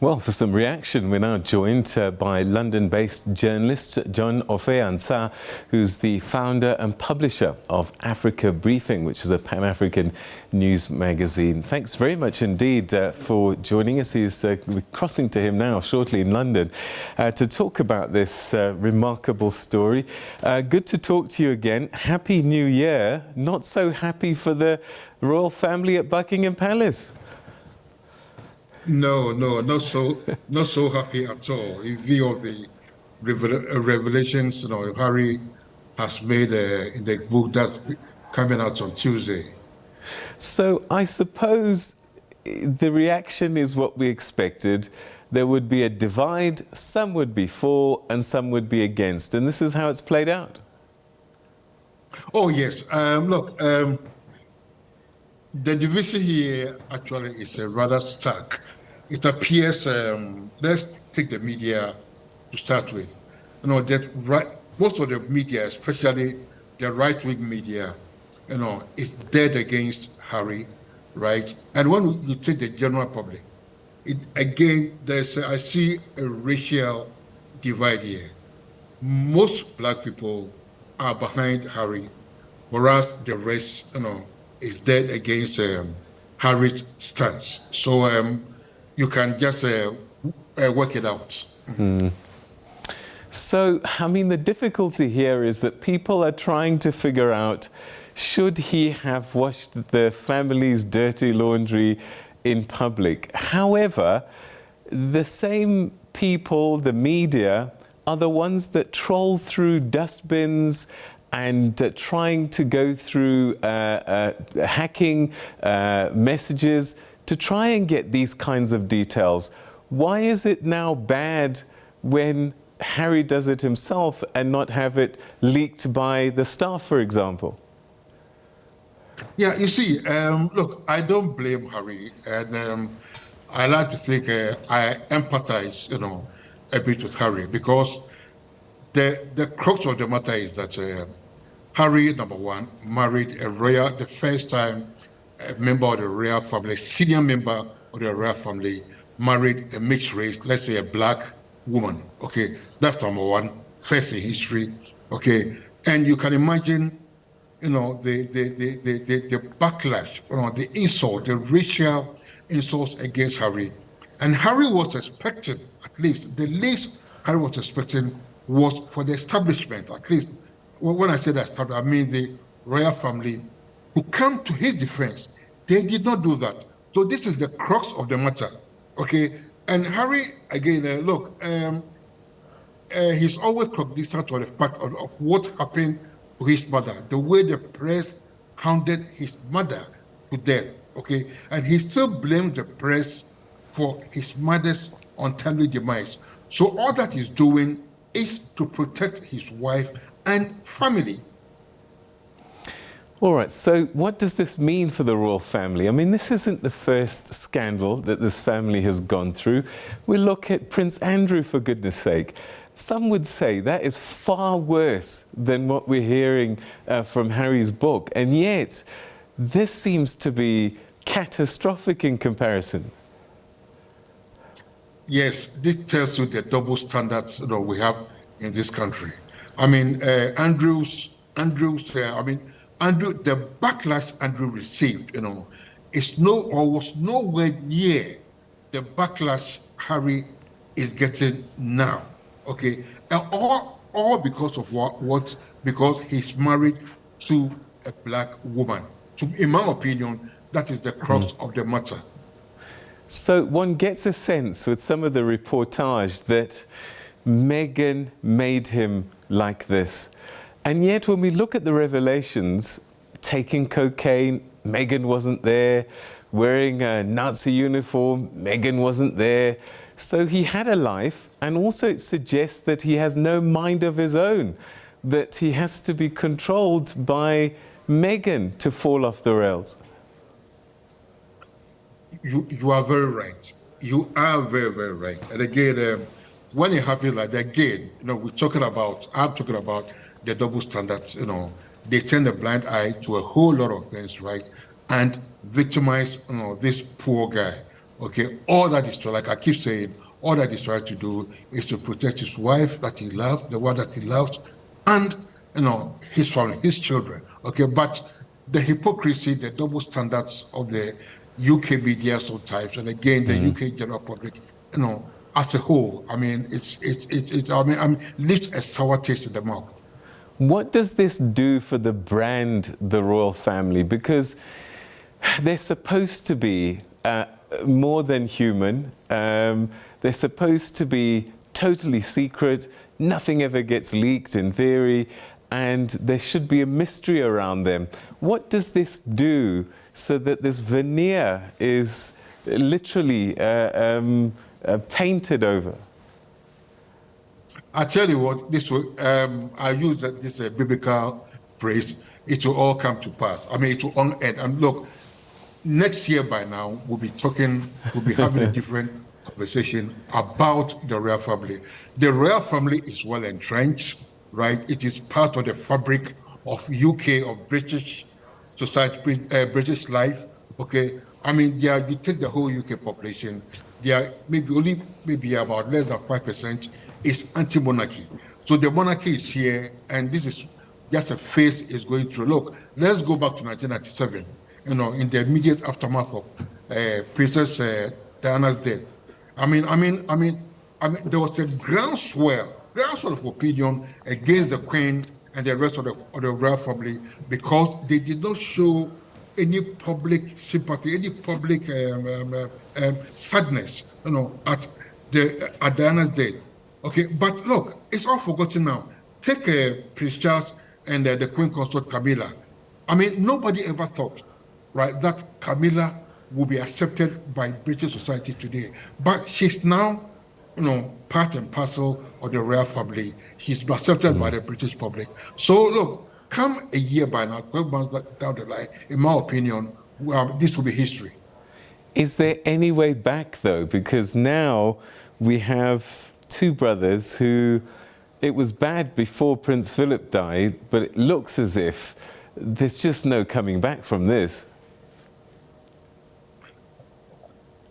Well, for some reaction, we're now joined by London-based journalist Jon Offei-Ansah, who's the founder and publisher of Africa Briefing, which is a Pan-African news magazine. Thanks very much indeed for joining us. We're crossing to him now shortly in London to talk about this remarkable story. Good to talk to you again. Happy New Year. Not so happy for the royal family at Buckingham Palace. No, not so happy at all. In view of the revelations, Harry has made in the book that's coming out on Tuesday. So I suppose the reaction is what we expected. There would be a divide. Some would be for, and some would be against, and this is how it's played out. Oh yes. Look, the division here actually is rather stark. It appears, let's take the media to start with. Most of the media, especially the right-wing media, is dead against Harry, right? And when you take the general public, I see a racial divide here. Most black people are behind Harry, whereas the rest, is dead against Harry's stance. So you can just work it out. Mm. So, I mean, the difficulty here is that people are trying to figure out, should he have washed the family's dirty laundry in public? However, the same people, the media, are the ones that troll through dustbins and trying to go through hacking messages to try and get these kinds of details. Why is it now bad when Harry does it himself and not have it leaked by the staff, for example? Yeah, you see, look, I don't blame Harry, and I like to think I empathize, a bit with Harry, because the crux of the matter is that Harry, number one, married the first time a member of the royal family, senior member of the royal family, married a mixed race, let's say a black woman. Okay, that's number one, first in history. Okay, and you can imagine, the backlash, the insult, the racial insults against Harry. And Harry was expecting, at least, the least Harry was expecting was for the establishment, at least. Well, when I say that, I mean the royal family, who come to his defense. They did not do that. So this is the crux of the matter, okay? And Harry, again, look, he's always cognizant of the fact of what happened to his mother, the way the press hounded his mother to death, okay? And he still blames the press for his mother's untimely demise. So all that he's doing is to protect his wife and family. All right, so what does this mean for the royal family? I mean, this isn't the first scandal that this family has gone through. We look at Prince Andrew, for goodness sake. Some would say that is far worse than what we're hearing from Harry's book. And yet, this seems to be catastrophic in comparison. Yes, this tells you the double standards we have in this country. I mean, the backlash Andrew received, was nowhere near the backlash Harry is getting now. Okay, and all because of what? Because he's married to a black woman. So, in my opinion, that is the crux of the matter. So one gets a sense with some of the reportage that Meghan made him like this. And yet when we look at the revelations, taking cocaine, Meghan wasn't there. Wearing a Nazi uniform, Meghan wasn't there. So he had a life, and also it suggests that he has no mind of his own, that he has to be controlled by Meghan to fall off the rails. You are very right. You are very, very right. And again, when it happens like that, again, I'm talking about the double standards. They turn a blind eye to a whole lot of things, right? And victimize, this poor guy. Okay, all that is to, like I keep saying, all that he's trying to do is to protect his wife that he loves, the one that he loves, and his family, his children. Okay, but the hypocrisy, the double standards of the UK media sometimes, and again the UK general public, as a whole, I mean, leaves a sour taste in the mouth. What does this do for the brand, the royal family? Because they're supposed to be more than human. They're supposed to be totally secret. Nothing ever gets leaked in theory. And there should be a mystery around them. What does this do so that this veneer is literally painted over? I tell you what, this will, I use this biblical phrase, it will all come to pass. I mean, it will all end. And look, next year by now, we'll be having a different conversation about the royal family. The royal family is well entrenched, right? It is part of the fabric of UK, of British society, British life, okay? I mean, you take the whole UK population, there maybe about less than 5% is anti-monarchy. So the monarchy is here, and this is just a phase it's going through. Look, let's go back to 1997. In the immediate aftermath of Princess Diana's death. I mean, there was a groundswell of opinion against the Queen and the rest of the royal family because they did not show any public sympathy, any public sadness, at Diana's death. Okay, but look, it's all forgotten now. Take Prince Charles and the Queen Consort Camilla. I mean, nobody ever thought, right, that Camilla will be accepted by British society today. But she's now, part and parcel of the royal family. She's been accepted by the British public. So look, come a year by now, 12 months down the line, in my opinion, this will be history. Is there any way back, though? Because now we have two brothers who, it was bad before Prince Philip died, but it looks as if there's just no coming back from this.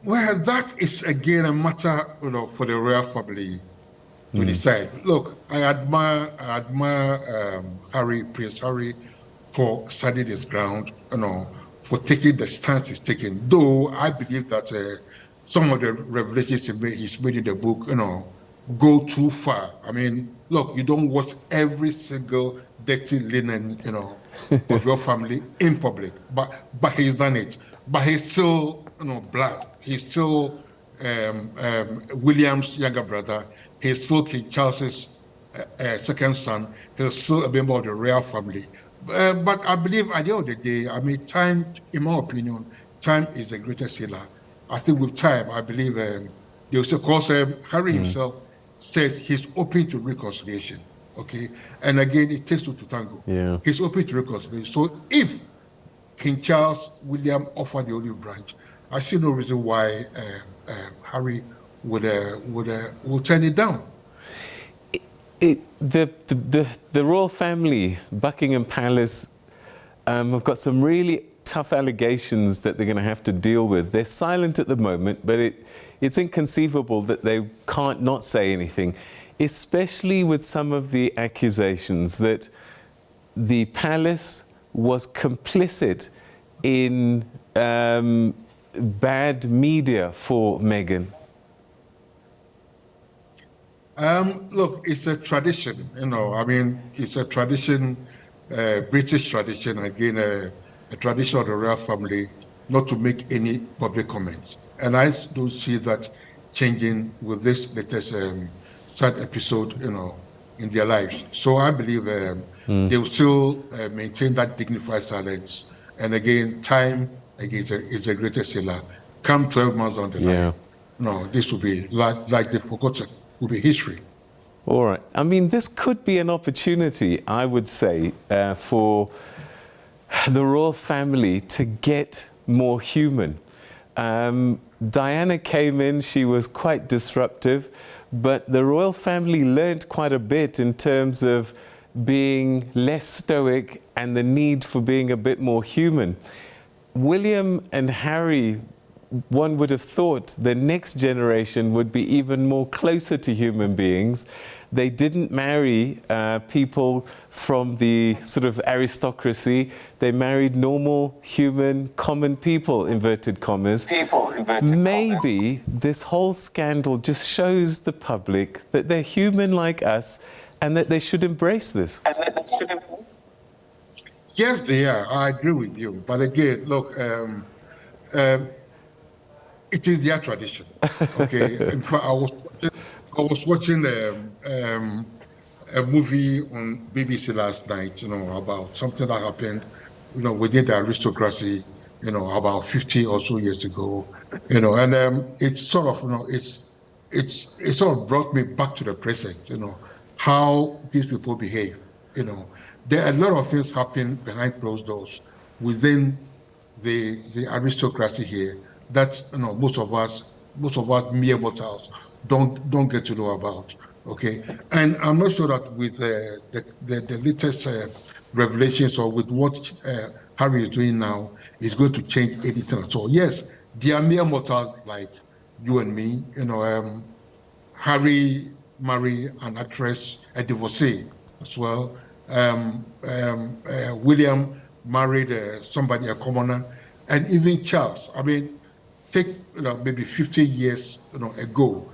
Well, that is again a matter, for the royal family to decide. Look, I admire Prince Harry, for standing his ground, for taking the stance he's taking. Though I believe that some of the revelations he's made in the book, go too far. I mean, look, you don't watch every single dirty linen, of your family in public, but he's done it. But he's still, blood. He's still William's younger brother. He's still King Charles's second son. He's still a member of the royal family. But I believe at the end of the day, I mean, time, in my opinion, time is the greatest healer. I think with time, I believe, of course, Harry himself says he's open to reconciliation. Okay, and again, it takes two to tango. Yeah, he's open to reconciliation. So if King Charles William offered the olive branch, I see no reason why Harry would turn it down. The royal family, Buckingham Palace, have got some really tough allegations that they're going to have to deal with. They're silent at the moment, but it's inconceivable that they can't not say anything, especially with some of the accusations that the palace was complicit in bad media for Meghan. Look, it's a tradition, I mean, it's a tradition, British tradition, again, a tradition of the royal family, not to make any public comments. And I don't see that changing with this latest sad episode, in their lives. So I believe they will still maintain that dignified silence. And again, time is the greatest healer. Come 12 months on the line, no, this will be likely forgotten. Will be history. All right. I mean, this could be an opportunity, I would say, for the royal family to get more human. Diana came in, she was quite disruptive, but the royal family learned quite a bit in terms of being less stoic and the need for being a bit more human. William and Harry one would have thought the next generation would be even more closer to human beings. They didn't marry people from the sort of aristocracy. They married normal, human, common people, inverted commas. Maybe this whole scandal just shows the public that they're human like us and that they should embrace this. Yes, they are. I agree with you. But again, look, it is their tradition. Okay. In fact, I was watching a movie on BBC last night, about something that happened, within the aristocracy, about 50 or so years ago, and it's sort of, it sort of brought me back to the present, how these people behave, There are a lot of things happen behind closed doors within the aristocracy here that most of us mere mortals don't get to know about. Okay, and I'm not sure that with the latest revelations or with what Harry is doing now is going to change anything at all. Yes, they are mere mortals like you and me. Harry married an actress, a divorcee as well. William married somebody, a commoner, and even Charles. I mean, take maybe 50 years ago,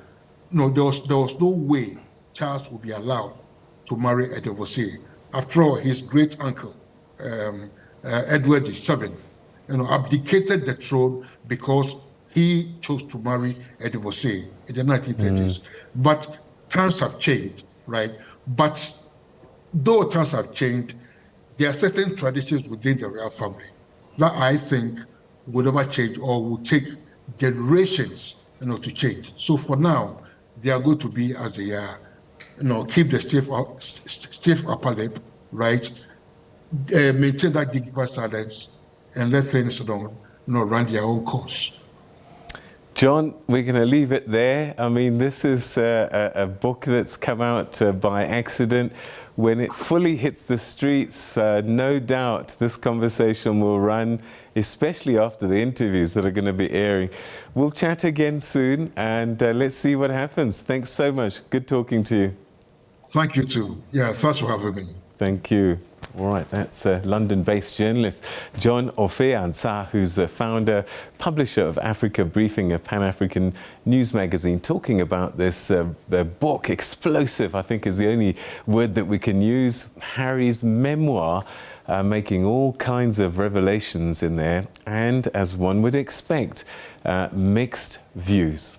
there was no way Charles would be allowed to marry a divorcee. After all, his great uncle, Edward VII, abdicated the throne because he chose to marry a divorcee in the 1930s. But times have changed, right? But though times have changed, there are certain traditions within the royal family that I think will never change or will take generations, to change. So for now, they are going to be as they are. Keep the stiff upper lip, right? Maintain that dignified silence, and let things, run their own course. Jon, we're going to leave it there. I mean, this is a book that's come out by accident. When it fully hits the streets, no doubt this conversation will run, especially after the interviews that are going to be airing. We'll chat again soon, and let's see what happens. Thanks so much. Good talking to you. Thank you too. Yeah, thanks for having me. Thank you. All right, that's London-based journalist Jon Offei-Ansah, who's the founder, publisher of Africa Briefing, a Pan-African news magazine, talking about this book, explosive, I think is the only word that we can use, Harry's memoir, making all kinds of revelations in there, and as one would expect, mixed views.